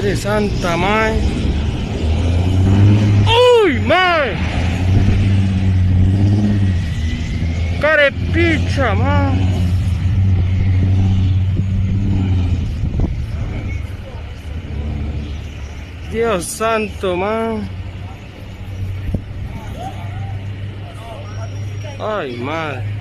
Madre santa, mae. ¡Uy, mae! ¡Carepicha, mae! Dios santo, mae. Ay, madre.